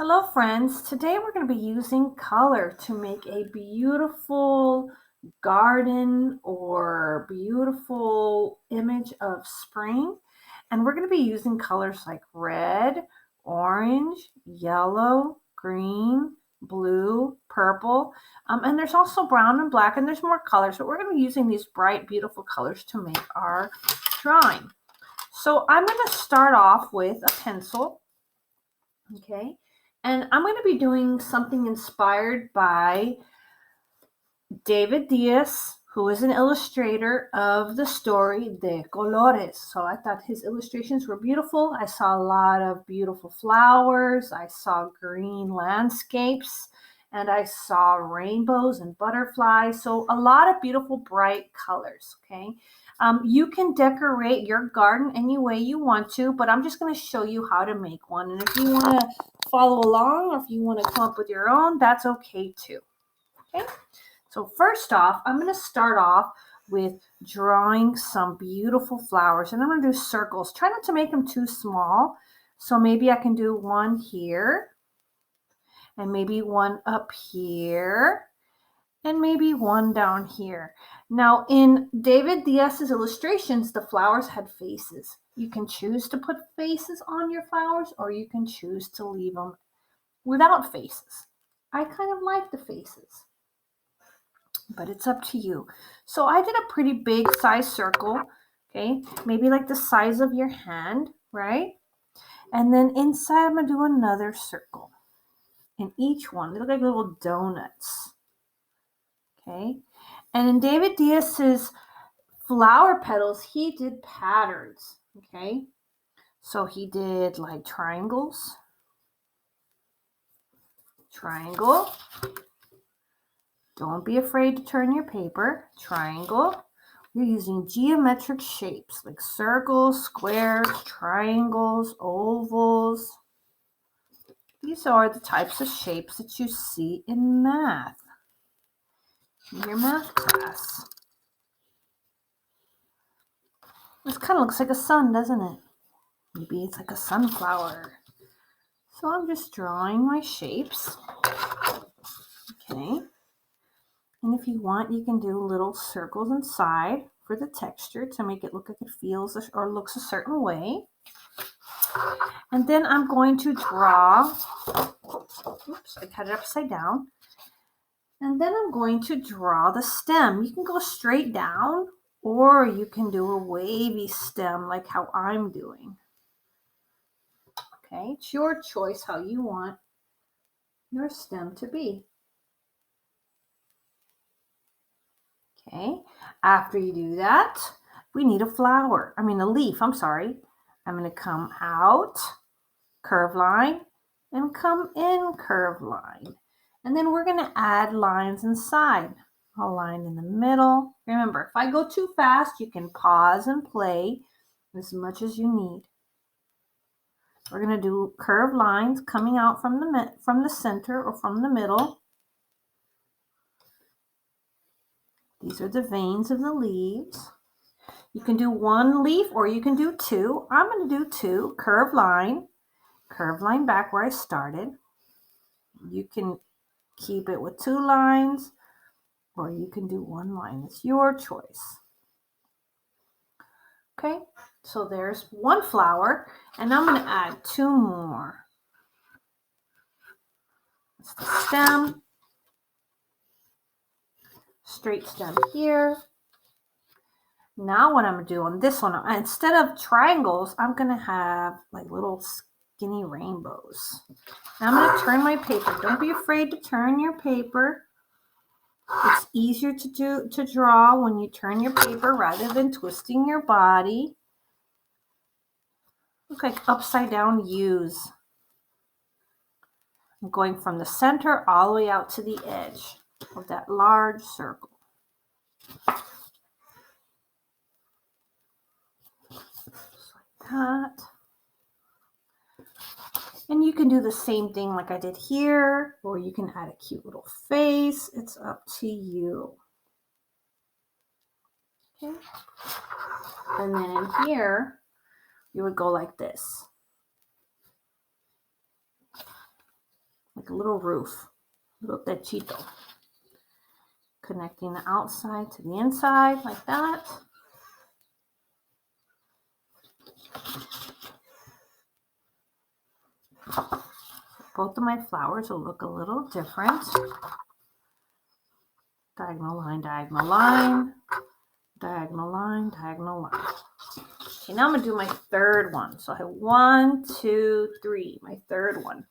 Hello friends, today we're going to be using color to make a beautiful garden or beautiful image of spring. And we're going to be using colors like red, orange, yellow, green, blue, purple, and there's also brown and black, and there's more colors, but we're going to be using these bright, beautiful colors to make our drawing. So I'm going to start off with a pencil. Okay, and I'm going to be doing something inspired by David Diaz, who is an illustrator of the story De Colores. So I thought his illustrations were beautiful. I saw a lot of beautiful flowers. I saw green landscapes, and I saw rainbows and butterflies. So a lot of beautiful, bright colors. Okay. You can decorate your garden any way you want to, but I'm just going to show you how to make one. And if you want to follow along, or if you want to come up with your own, that's okay too. Okay. So first off, I'm going to start off with drawing some beautiful flowers, and I'm going to do circles. Try not to make them too small. So maybe I can do one here, and maybe one up here, and maybe one down here. Now, in David Diaz's illustrations, the flowers had faces. You can choose to put faces on your flowers, or you can choose to leave them without faces. I kind of like the faces, but it's up to you. So I did a pretty big size circle, okay? Maybe like the size of your hand, right? And then inside, I'm gonna do another circle. And each one, they look like little donuts, okay? And in David Diaz's flower petals, he did patterns, okay? So he did like triangles, triangle. Don't be afraid to turn your paper, triangle. You're using geometric shapes like circles, squares, triangles, ovals. These are the types of shapes that you see in math, in your math class. This kind of looks like a sun, doesn't it? Maybe it's like a sunflower. So I'm just drawing my shapes. Okay. And if you want, you can do little circles inside for the texture to make it look like it feels or looks a certain way. And then I'm going to draw, oops, I cut it upside down. And then I'm going to draw the stem. You can go straight down, or you can do a wavy stem like how I'm doing. Okay, it's your choice how you want your stem to be. Okay, after you do that, we need a leaf, I'm sorry. I'm going to come out, curve line, and come in, curve line. And then we're going to add lines inside. A line in the middle. Remember, if I go too fast, you can pause and play as much as you need. We're going to do curved lines coming out from the center or from the middle. These are the veins of the leaves. You can do one leaf or you can do two. I'm going to do two. Curved line back where I started. You can keep it with two lines, or you can do one line. It's your choice. Okay, so there's one flower, and I'm going to add two more. It's the stem, straight stem here. Now what I'm going to do on this one, instead of triangles, I'm going to have like little skinny rainbows. Now I'm going to turn my paper. Don't be afraid to turn your paper. It's easier to draw when you turn your paper rather than twisting your body. Look like upside down U's. I'm going from the center all the way out to the edge of that large circle. Just like that. And you can do the same thing like I did here, or you can add a cute little face. It's up to you. Okay. And then in here, you would go like this. like a little roof, a little techito. Connecting the outside to the inside like that. Both of my flowers will look a little different. Diagonal line, diagonal line, diagonal line, diagonal line. Okay, now I'm going to do my third one. So I have 1, 2, 3, my third one.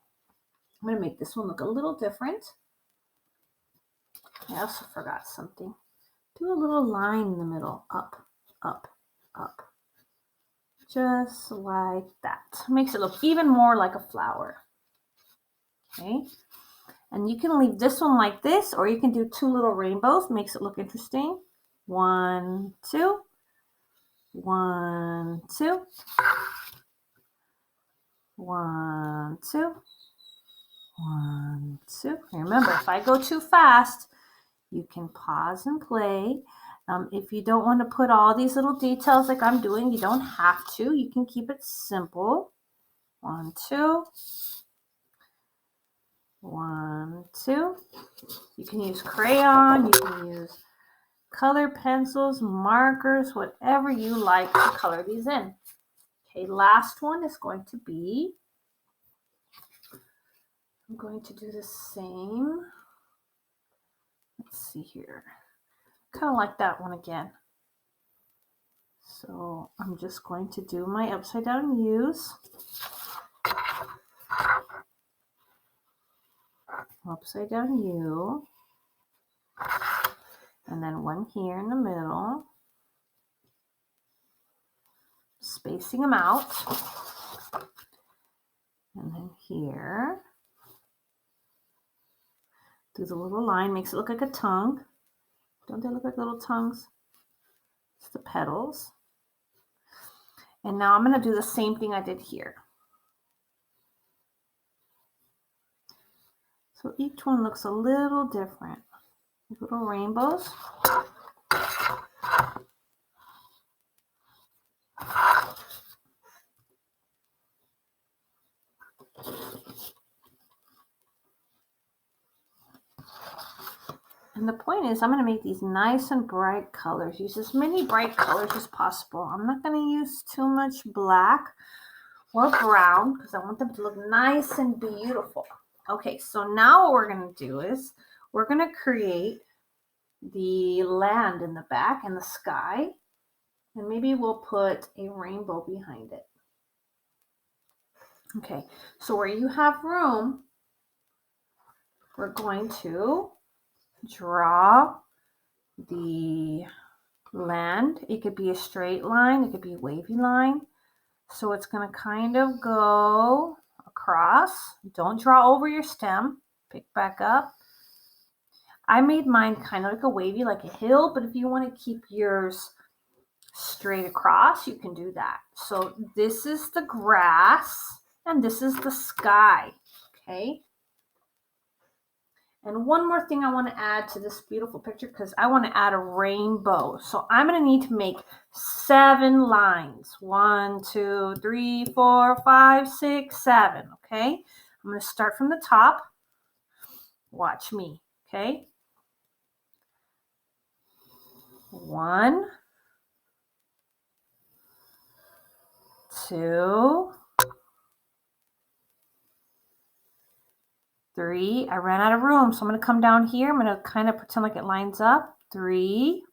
I'm going to make this one look a little different. I also forgot something. Do a little line in the middle, up, up, up. Just like that. Makes it look even more like a flower. Okay. And you can leave this one like this, or you can do 2 little rainbows. Makes it look interesting. 1, 2. 1, 2. 1, 2. 1, 2. Remember, if I go too fast, you can pause and play. If you don't want to put all these little details like I'm doing, you don't have to. You can keep it simple. 1, 2. 1, 2. You can use crayon. You can use color pencils, markers, whatever you like to color these in. Okay, last one is going to be, I'm going to do the same. Let's see here. Kind of like that one again. So I'm just going to do my upside down U's. Upside down U. And then one here in the middle. Spacing them out. And then here. Do the little line, makes it look like a tongue. Don't they look like little tongues? It's the petals. And now I'm going to do the same thing I did here. So each one looks a little different. Little rainbows. And the point is, I'm going to make these nice and bright colors. Use as many bright colors as possible. I'm not going to use too much black or brown because I want them to look nice and beautiful. Okay, so now what we're going to do is we're going to create the land in the back and the sky. And maybe we'll put a rainbow behind it. Okay, so where you have room, we're going to draw the land. It could be a straight line, it could be a wavy line. So it's going to kind of go across. Don't draw over your stem. Pick back up. I made mine kind of like a wavy, like a hill, but if you want to keep yours straight across, you can do that. So this is the grass and this is the sky. Okay. And one more thing I want to add to this beautiful picture because I want to add a rainbow. So I'm going to need to make 7 lines. 1, 2, 3, 4, 5, 6, 7. Okay. I'm going to start from the top. Watch me. Okay. 1, 2, 3. I ran out of room, so I'm going to come down here. I'm going to kind of pretend like it lines up. 3,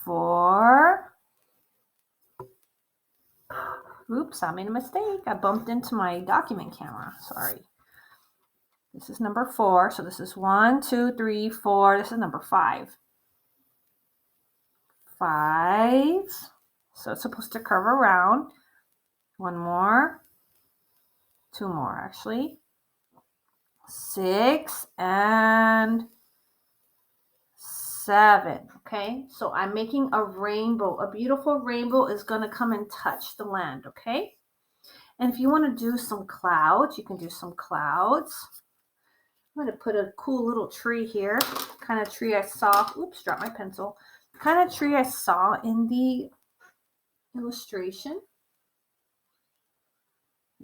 4. Oops, I made a mistake. I bumped into my document camera. Sorry. This is number 4. So this is 1, 2, 3, 4. This is number 5. 5. So it's supposed to curve around. 1 more. 2 more, actually. 6 and 7. Okay, so I'm making a rainbow. A beautiful rainbow is going to come and touch the land. Okay, and if you want to do some clouds, you can do some clouds. I'm going to put a cool little tree here, kind of tree I saw. Oops, dropped my pencil. Kind of tree I saw in the illustration.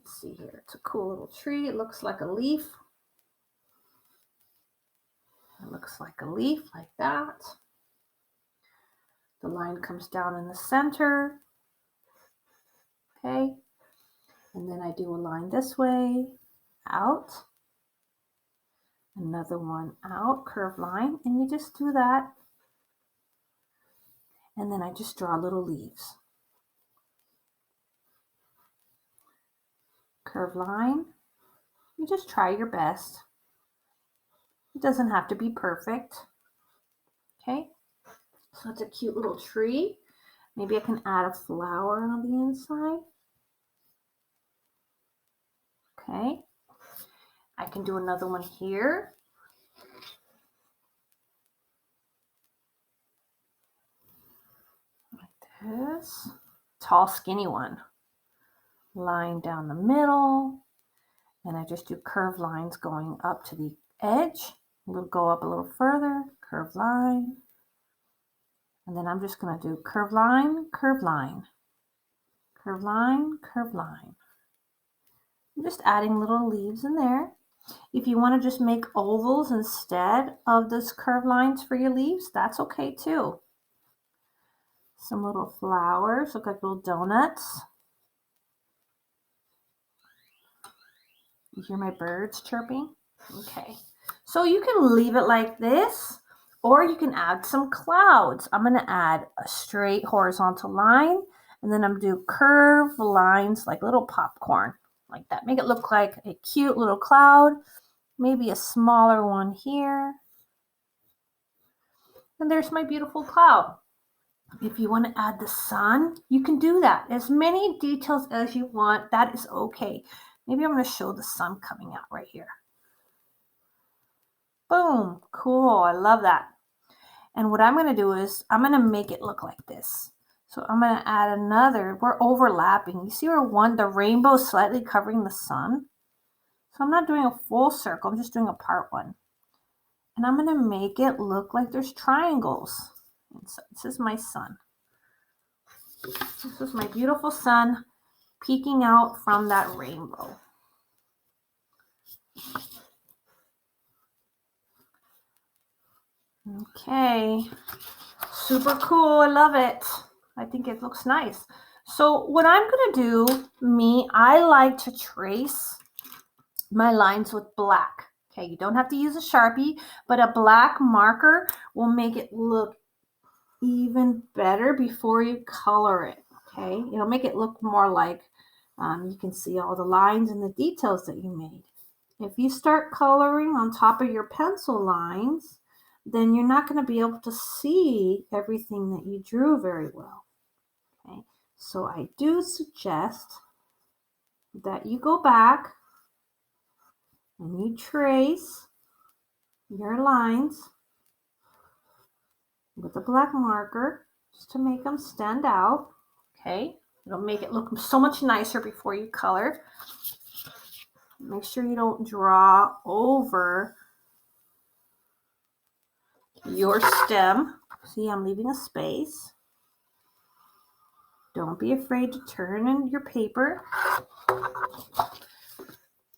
Let's see here. It's a cool little tree. It looks like a leaf. It looks like a leaf, like that. The line comes down in the center. Okay. And then I do a line this way, out. Another one out, curved line. And you just do that. And then I just draw little leaves. Curved line. You just try your best. It doesn't have to be perfect. Okay. So it's a cute little tree. Maybe I can add a flower on the inside. Okay. I can do another one here. Like this. Tall, skinny one. Line down the middle. And I just do curved lines going up to the edge. We'll go up a little further. Curved line. And then I'm just going to do curved line, curved line. Curved line, curved line. I'm just adding little leaves in there. If you want to just make ovals instead of those curved lines for your leaves, that's okay too. Some little flowers, look like little donuts. You hear my birds chirping? Okay. So you can leave it like this, or you can add some clouds. I'm going to add a straight horizontal line, and then I'm going to do curved lines like little popcorn, like that. Make it look like a cute little cloud, maybe a smaller one here. And there's my beautiful cloud. If you want to add the sun, you can do that. As many details as you want, that is okay. Maybe I'm going to show the sun coming out right here. Boom, cool, I love that. And what I'm going to do is I'm going to make it look like this. So I'm going to add another, we're overlapping. You see where the rainbow is slightly covering the sun? So I'm not doing a full circle, I'm just doing a part one. And I'm going to make it look like there's triangles. And so this is my sun. This is my beautiful sun peeking out from that rainbow. Okay, super cool, I love it. I think it looks nice. So what I'm gonna do, I like to trace my lines with black. Okay, you don't have to use a Sharpie, but a black marker will make it look even better before you color it. Okay, it'll make it look more like you can see all the lines and the details that you made. If you start coloring on top of your pencil lines, then you're not going to be able to see everything that you drew very well. Okay, so I do suggest that you go back and you trace your lines with a black marker just to make them stand out. Okay, it'll make it look so much nicer before you color. Make sure you don't draw over your stem. See, I'm leaving a space. Don't be afraid to turn in your paper.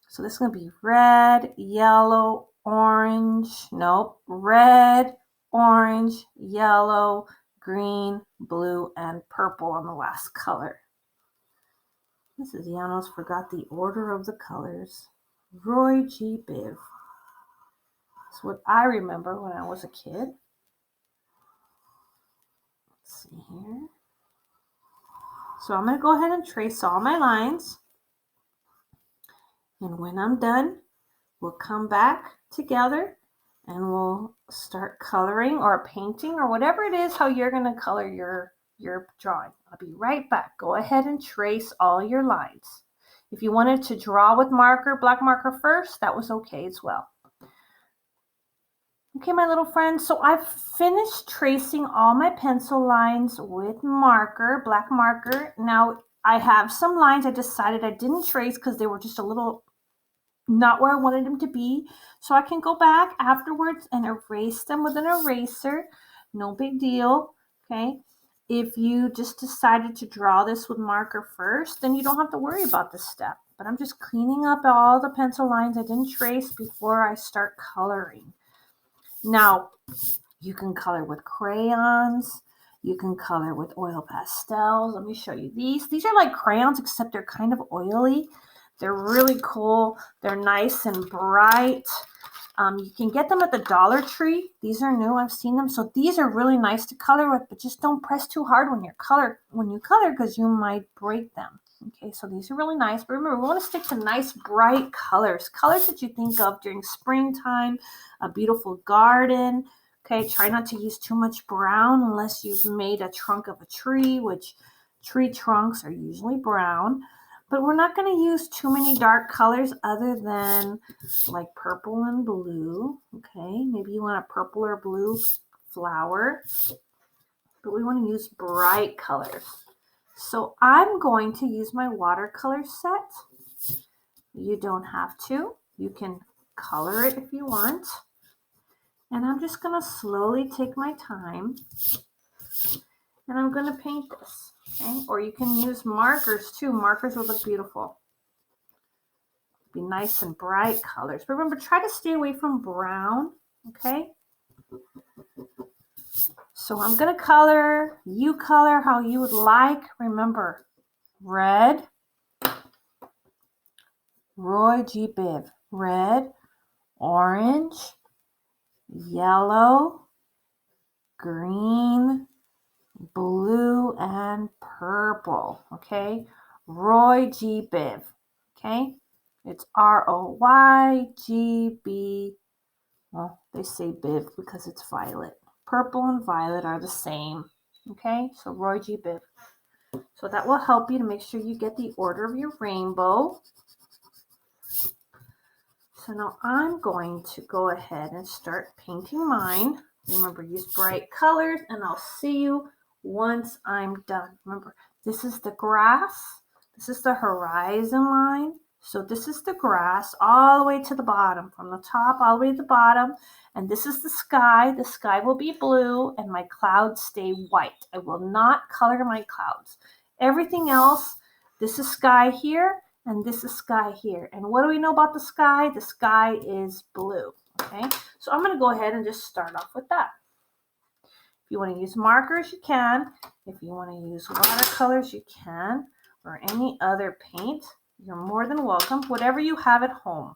So this is going to be red, yellow, orange. Nope. Red, orange, yellow, green, blue, and purple on the last color. This is, I almost forgot the order of the colors. Roy G. Biv. That's what I remember when I was a kid. Let's see here. So I'm going to go ahead and trace all my lines. And when I'm done, we'll come back together and we'll start coloring or painting or whatever it is how you're going to color your drawing. I'll be right back. Go ahead and trace all your lines. If you wanted to draw with marker, black marker first, that was okay as well. Okay, my little friends, so I've finished tracing all my pencil lines with marker, black marker. Now I have some lines I decided I didn't trace because they were just a little not where I wanted them to be. So I can go back afterwards and erase them with an eraser. No big deal. Okay. If you just decided to draw this with marker first, then you don't have to worry about this step. But I'm just cleaning up all the pencil lines I didn't trace before I start coloring. Now, you can color with crayons. You can color with oil pastels. Let me show you these. These are like crayons, except they're kind of oily. They're really cool. They're nice and bright. You can get them at the Dollar Tree. These are new. I've seen them. So these are really nice to color with, but just don't press too hard when you color because you might break them. Okay, so these are really nice. But remember, we want to stick to nice, bright colors. Colors that you think of during springtime, a beautiful garden. Okay, try not to use too much brown unless you've made a trunk of a tree, which tree trunks are usually brown. But we're not going to use too many dark colors other than like purple and blue. Okay, maybe you want a purple or blue flower, but we want to use bright colors. So I'm going to use my watercolor set. You don't have to. You can color it if you want. And I'm just going to slowly take my time and I'm going to paint this. Okay, or you can use markers too. Markers will look beautiful. Be nice and bright colors. But remember, try to stay away from brown, okay? So I'm going to color. You color how you would like. Remember, red, Roy G. Biv. Red, orange, yellow, green, blue, and purple, okay? Roy G. Biv, okay? It's ROYGB. Well, they say Biv because it's violet. Purple and violet are the same, okay? So Roy G. Biv. So that will help you to make sure you get the order of your rainbow. So now I'm going to go ahead and start painting mine. Remember, use bright colors, and I'll see you once I'm done. Remember, this is the grass. This is the horizon line. So this is the grass all the way to the bottom, from the top all the way to the bottom. And this is the sky. The sky will be blue, and my clouds stay white. I will not color my clouds. Everything else, this is sky here, and this is sky here. And what do we know about the sky? The sky is blue, okay? So I'm going to go ahead and just start off with that. If you want to use markers, you can. If you want to use watercolors, you can. Or any other paint, you're more than welcome. Whatever you have at home.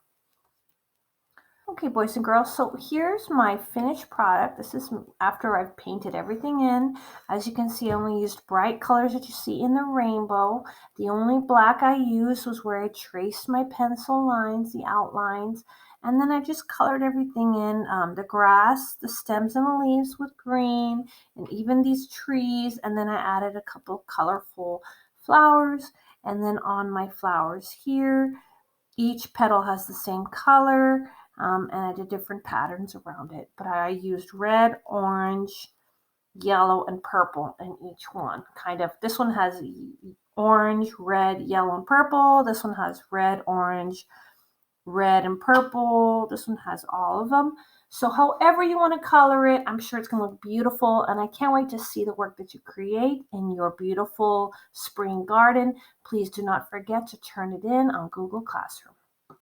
Okay, boys and girls, so here's my finished product. This is after I've painted everything in. As you can see, I only used bright colors that you see in the rainbow. The only black I used was where I traced my pencil lines, the outlines, and then I just colored everything in, the grass, the stems and the leaves with green, and even these trees, and then I added a couple colorful flowers, and then on my flowers here, each petal has the same color, and I did different patterns around it. But I used red, orange, yellow, and purple in each one. Kind of, this one has orange, red, yellow, and purple. This one has red, orange, red, and purple. This one has all of them. So however you want to color it, I'm sure it's going to look beautiful. And I can't wait to see the work that you create in your beautiful spring garden. Please do not forget to turn it in on Google Classroom.